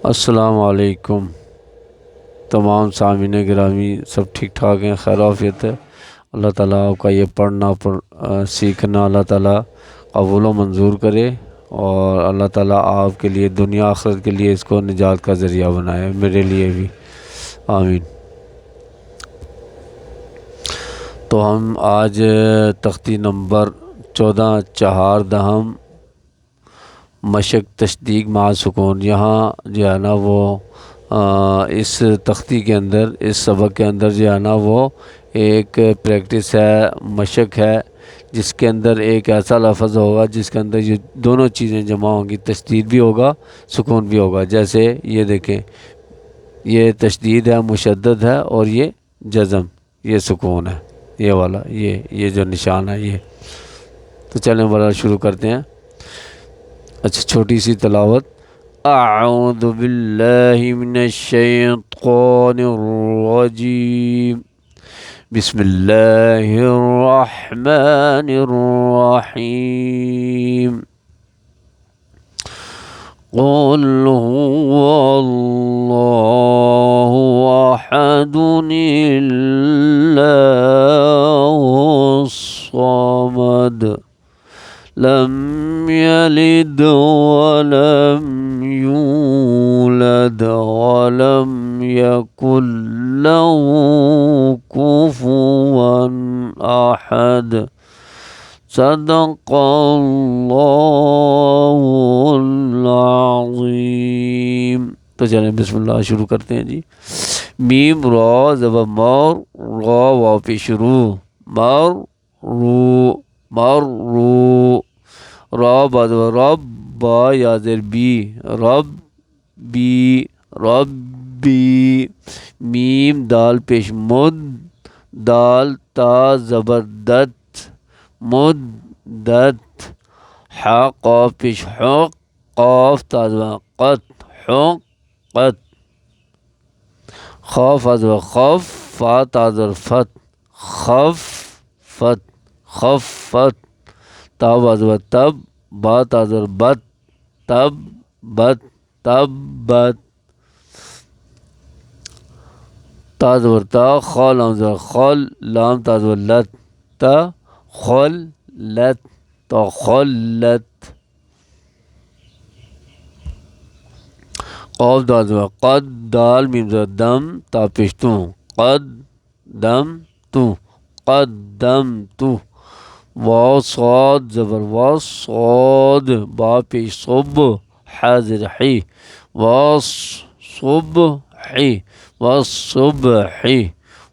السلام علیکم تمام سامعین گرامی، سب ٹھیک ٹھاک ہیں، خیر عافیت ہے؟ اللہ تعالیٰ آپ کا یہ پڑھنا سیکھنا اللہ تعالیٰ قبول و منظور کرے، اور اللہ تعالیٰ آپ کے لیے دنیا آخرت کے لیے اس کو نجات کا ذریعہ بنائے، میرے لیے بھی آمین۔ تو ہم آج تختی نمبر 14 چہار دہم مشق تشدیق مع سکون، یہاں جو ہے نا وہ اس تختی کے اندر، اس سبق کے اندر جو ہے نا وہ ایک پریکٹس ہے، مشق ہے، جس کے اندر ایک ایسا لفظ ہوگا جس کے اندر یہ دونوں چیزیں جمع ہوں گی، تشدید بھی ہوگا، سکون بھی ہوگا۔ جیسے یہ دیکھیں، یہ تشدید ہے، مشدد ہے، اور یہ جزم، یہ سکون ہے، یہ والا، یہ جو نشان ہے یہ۔ تو چلیں بڑا شروع کرتے ہیں۔ اچھا، چھوٹی سی تلاوت۔ اعوذ باللہ من الشیطان الرجیم، بسم اللہ الرحمن الرحیم، قل هو اللہ احد اللہ الصمد، لم يلد ولم يولد ولم يكن له كفوا أحد، صدق اللہ العظیم۔ تو چلیں بسم اللہ شروع کرتے ہیں جی۔ میم را زبر مار، را واو پیش رو، مر رو، مر رو، را بعد رب، با یا زیر بی، رب بی، رب بی، میم دال پیش مد، دال تا زبردت، مدت، حا قاف پیش حق، قاف تا قط، حقت، خاف از خف، فا تا فت، خفت، خفت، تاب از تب، با تا بت، تب بت، تبت، تا زبر تا، خا لام زبر خل، لام تا زبر لت، تا خلت، تا خلت، قاف دال زبر قد، دال میم زبر دم، تا پیشتو، قد دم تو، قدم تو، واو صاد زبر وا، صاد، با پیش صب، حاضر حی، واس صبحی، والصبحی،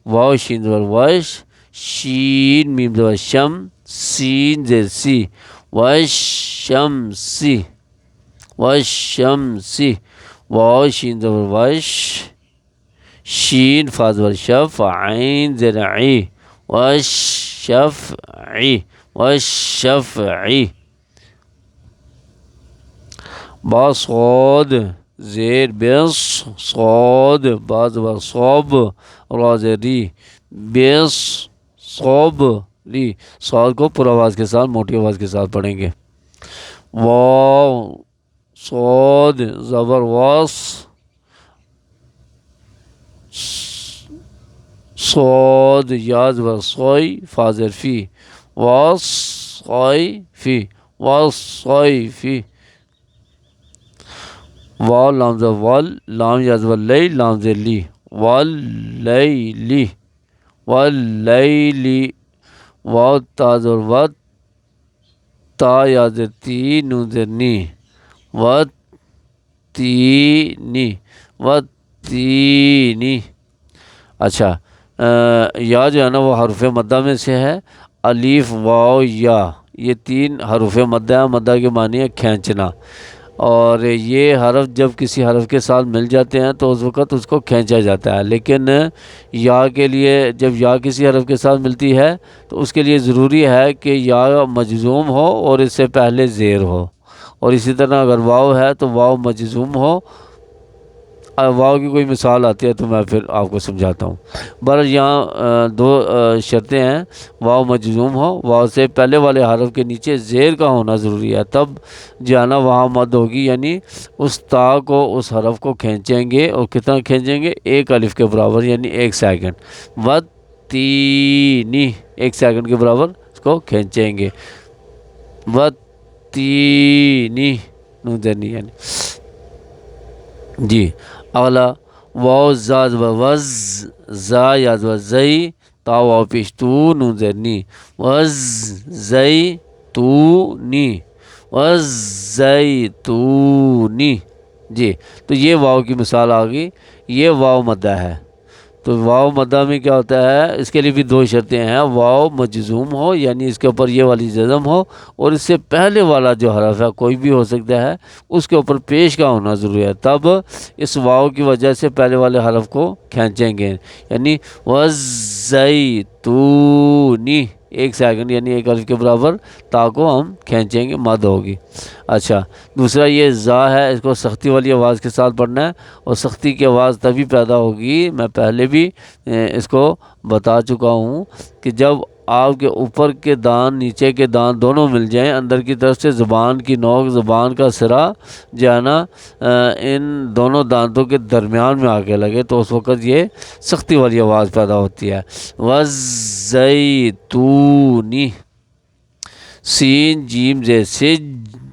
واو شین زبر وش، شین میم زبر شم، سین زیر سی، والشمسی، والشمسی، واو شین زبر وش، شین فا زبر شف، عین زیر عی، والشفعی، والشفعی، با صاد زیر بس، صاد، با زبر صاب، را زیر ری، بس صاب ری، صاد کو پر آواز کے ساتھ، موٹی آواز کے ساتھ پڑھیں گے۔ واو صاد زبر واس، صاد یا زبر صوی، فا زیر فی، والصیفی، والصیفی، واو لام زبر وال، لام یا زبر لی، لام زیر لی، واللیلی، واللیلی، واو تا زبر وت، تا یا زیر تی، نون زیر نی، وتینی، وتینی۔ اچھا، یا جو ہے نا وہ حرف مدہ میں سے ہے، الف واو یا، یہ تین حروف مدہ ہے، مدہ کے معنی ہے کھینچنا، اور یہ حرف جب کسی حرف کے ساتھ مل جاتے ہیں تو اس وقت اس کو کھینچا جاتا ہے، لیکن یا کے لیے جب یا کسی حرف کے ساتھ ملتی ہے تو اس کے لیے ضروری ہے کہ یا مجزوم ہو اور اس سے پہلے زیر ہو، اور اسی طرح اگر واو ہے تو واو مجزوم ہو واو کی کوئی مثال آتی ہے تو میں پھر آپ کو سمجھاتا ہوں۔ بہرحال یہاں دو شرطیں ہیں، واو مجزوم ہو، واو سے پہلے والے حرف کے نیچے زیر کا ہونا ضروری ہے، تب جو ہے نا وہاں مد ہوگی، یعنی اس تا کو، اس حرف کو کھینچیں گے، اور کتنا کھینچیں گے؟ ایک الف کے برابر، یعنی 1 سیکنڈ۔ وتینی، 1 سیکنڈ کے برابر اس کو کھینچیں گے۔ وتینی، نون زیر یعنی جی۔ اگلا واو زا زبر وز، زا یا زبر زئی، تا واو پیش تو، نون زیر نی، وز زئی تو نی، وز زئی تو نی جی۔ تو یہ واو کی مثال آ گئی، یہ واو مدہ ہے۔ تو واو مدہ میں کیا ہوتا ہے؟ اس کے لیے بھی دو شرطیں ہیں، واو مجزوم ہو، یعنی اس کے اوپر یہ والی جزم ہو، اور اس سے پہلے والا جو حرف ہے کوئی بھی ہو سکتا ہے، اس کے اوپر پیش کا ہونا ضروری ہے، تب اس واو کی وجہ سے پہلے والے حرف کو کھینچیں گے، یعنی وَالزَّیْتُونِ، 1 سیکنڈ یعنی 1 الف کے برابر تا کو ہم کھینچیں گے، مد ہوگی۔ اچھا، دوسرا یہ زا ہے، اس کو سختی والی آواز کے ساتھ پڑھنا ہے، اور سختی کی آواز تبھی پیدا ہوگی، میں پہلے بھی اس کو بتا چکا ہوں، کہ جب آپ کے اوپر کے دان، نیچے کے دان دونوں مل جائیں، اندر کی طرف سے زبان کی نوک، زبان کا سرا جو ہے نا ان دونوں دانتوں کے درمیان میں آ کے لگے، تو اس وقت یہ سختی والی آواز پیدا ہوتی ہے۔ وَالزَّیْتُونِ، سین جیم زے سج،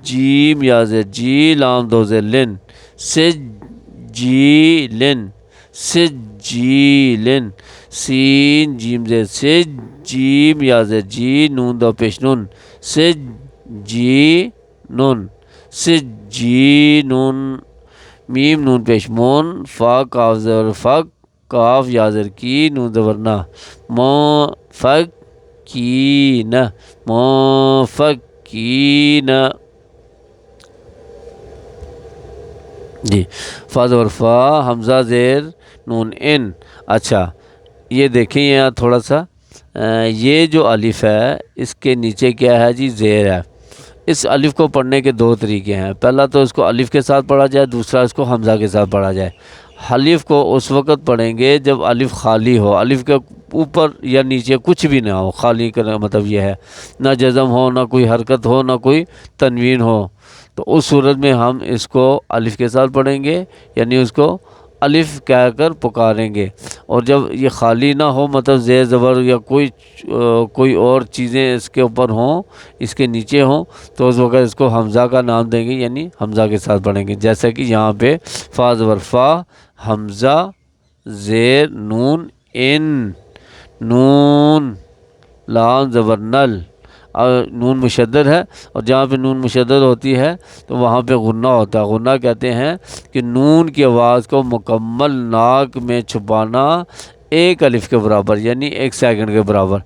جیم یا زے جی، لام دو زے لن، سجیلن، سجیلن، سین جیم زے سج، جیم یا زے جی، نون دو پیش نون، سجینن، سجینن، میم نون پیش مون، فا کاف زبر فک، کاف یا زر کی، نون زبر نا، منفکین، منفکین جی۔ فا زبر فا، حمزہ زیر نون ان۔ اچھا، یہ دیکھیں یہاں تھوڑا سا، یہ جو الف ہے اس کے نیچے کیا ہے جی؟ زیر ہے۔ اس الف کو پڑھنے کے دو طریقے ہیں، پہلا تو اس کو الف کے ساتھ پڑھا جائے، دوسرا اس کو حمزہ کے ساتھ پڑھا جائے۔ الف کو اس وقت پڑھیں گے جب الف خالی ہو، الف کے اوپر یا نیچے کچھ بھی نہ ہو، خالی کا مطلب یہ ہے، نہ جزم ہو، نہ کوئی حرکت ہو، نہ کوئی تنوین ہو، تو اس صورت میں ہم اس کو الف کے ساتھ پڑھیں گے، یعنی اس کو الف کہہ کر پکاریں گے۔ اور جب یہ خالی نہ ہو، مطلب زیر زبر یا کوئی اور چیزیں اس کے اوپر ہوں، اس کے نیچے ہوں، تو اس وقت اس کو حمزہ کا نام دیں گے، یعنی حمزہ کے ساتھ پڑھیں گے، جیسا کہ یہاں پہ فا زبر فا، حمزہ زیر نون ان، نون، لام زبر نل، اور نون مشدد ہے، اور جہاں پہ نون مشدد ہوتی ہے تو وہاں پہ غنہ ہوتا ہے۔ غنہ کہتے ہیں کہ نون کی آواز کو مکمل ناک میں چھپانا 1 الف کے برابر، یعنی 1 سیکنڈ کے برابر،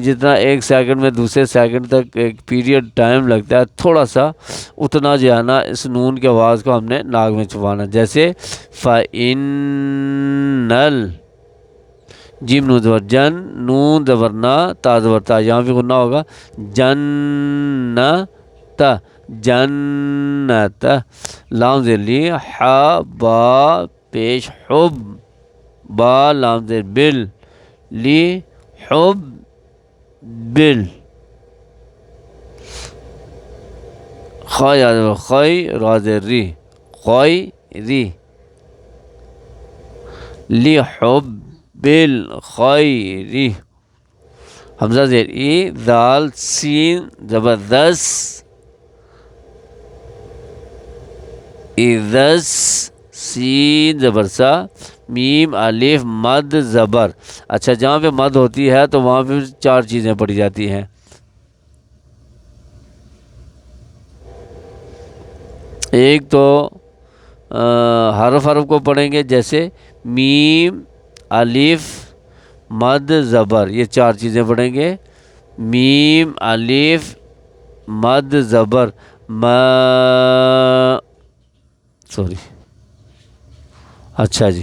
جتنا 1 سیکنڈ میں دوسرے سیکنڈ تک ایک پیریڈ ٹائم لگتا ہے، تھوڑا سا اتنا جو ہے نا اس نون کی آواز کو ہم نے ناک میں چھپانا، جیسے فَإِنَّ، جیم نون زبر جن، نون زبر نا، تا زبر تا، یہاں بھی غنہ ہوگا، جنت، جنت، لام زیر لی، حا با پیش حب، با لام زیر بل، لی حب بل، خا یا زبر خی، را زیر ری، خی ری، لی حب بالخیری، حمزہ زیر ای، دال سین زبر دس، اذس، سین زبر سا، میم الف مد زبر۔ اچھا، جہاں پہ مد ہوتی ہے تو وہاں پہ 4 چیزیں پڑھی جاتی ہیں۔ ایک تو حرف کو پڑھیں گے، جیسے میم الف مد زبر، یہ 4 چیزیں پڑھیں گے، میم الف مد زبر، اچھا جی،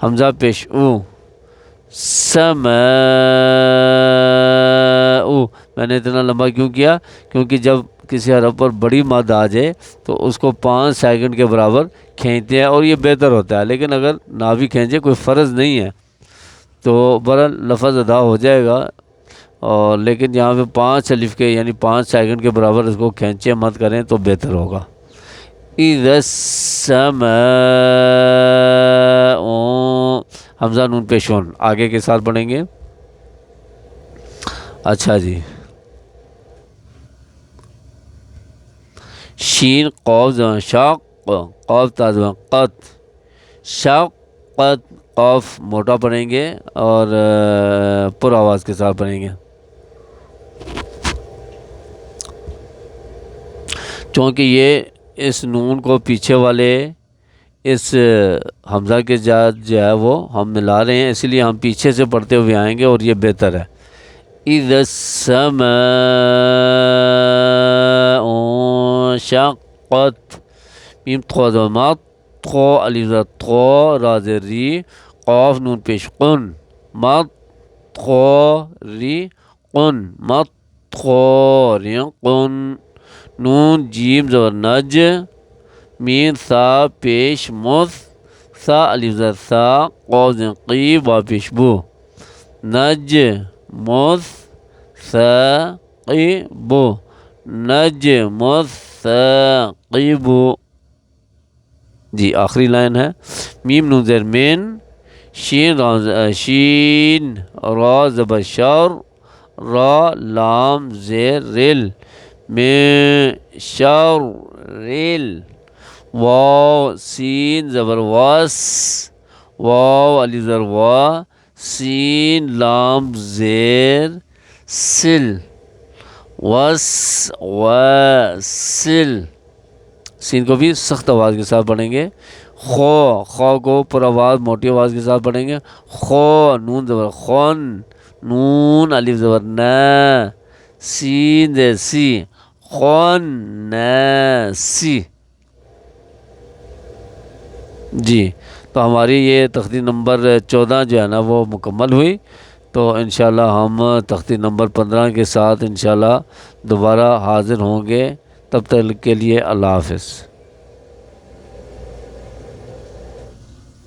حمزہ پیش او، سماء، میں نے اتنا لمبا کیوں کیا؟ کیونکہ جب کسی حرف پر بڑی مد آ جائے تو اس کو 5 سیکنڈ کے برابر کھینچتے ہیں اور یہ بہتر ہوتا ہے، لیکن اگر نہ بھی کھینچے کوئی فرض نہیں ہے تو بہرحال لفظ ادا ہو جائے گا، اور لیکن یہاں پہ 5 الف کے یعنی 5 سیکنڈ کے برابر اس کو کھینچے مت کریں تو بہتر ہوگا۔ اِذَا السَّمَاءُ، حمزہ نون پیشون آگے کے ساتھ پڑھیں گے۔ اچھا جی، شین قاف زبان شاق، قاف تا زبان قط، شاقت، قاف موٹا پڑھیں گے اور پر آواز کے ساتھ پڑھیں گے، چونکہ یہ اس نون کو پیچھے والے اس حمزہ کے ساتھ جو ہے وہ ہم ملا رہے ہیں، اسی لیے ہم پیچھے سے پڑھتے ہوئے آئیں گے اور یہ بہتر ہے۔ اِذَا السَّمَاءُ انشقت، میم تھو زمات تھو الف زا تھو را زیر ری، قاف نون پیش قن، مت تھو ری قن، مت تھو ری قن، نون جیم زبر نج، میم سا پیش مس، سا الف زا سا، قاف زین قی، با پیش بو، نج مس سا قی بو، نج مس سا قی بو۔ جی آخری لائن ہے، میم نون زیر مین، شین را زبر شر، را لام زیر ریل، میں شر ریل، واو سین زبر واس، واو الف زبر وا، سین لام زیر سل، وس وسل، سین کو بھی سخت آواز کے ساتھ پڑھیں گے۔ خو، خو کو پر آواز موٹی آواز کے ساتھ پڑھیں گے، خو، نون زبر خون، نون الف زبر نا، سین زیر سی، خون سی۔ جی تو ہماری یہ تختی نمبر 14 جو ہے نا وہ مکمل ہوئی، تو انشاءاللہ ہم تختی نمبر 15 کے ساتھ انشاءاللہ دوبارہ حاضر ہوں گے، تب تک کے لیے اللہ حافظ۔